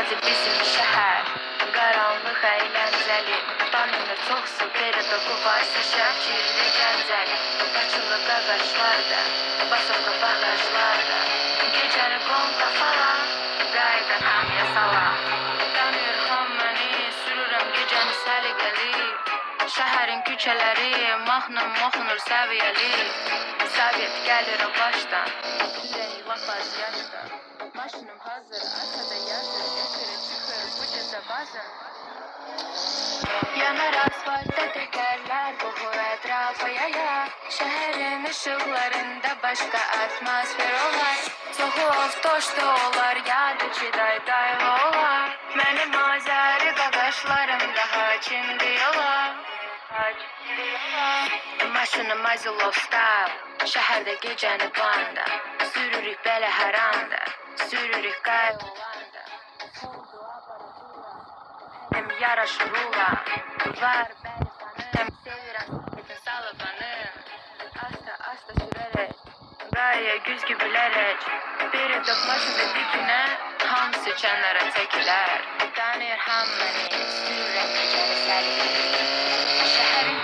Hadi bizim şəhər qaranlıq əyləncəli, tanınır çoxsu qeyri doku varsa Şəmkirli Gəncəli. Açılır qaqaşlarda, basılır bağaçlarda, gecəni qonqa falan qayıdan hamıya salam. Tanıyır haməni, sürürəm gecəni səliqəli, şəhərin küçələri mahnım oxunur səviyyəli. Sovet gəlir o başdan, ürəyi lap az yaşda, maşınım hazır, arkada yazır, efirə çıxır bu gecə bazın. Yanar asfaltda təkərlər, qoxur ətrafa yaya, şəhərin ışıqlarında başqa atmosfer olar. Çoxu avtoşda olar, yadıcı daydaylı olar. Mənim azəri qaqaşlarım daha kimdi olar. Maşınım Azilov style, şəhərdə gecəni banda, sürürük belə hər anda, sürürük qayolanda. Hem yaraşır ulan, var bəli sanım, sevirəm s***in salıbanım. Asta sürərək, qaya güz gübülərək, biri maşında dikinə, hamısı kənara çəkilər. Tanıyır hamını, sürürəm gecəni səliqəli, şəhərin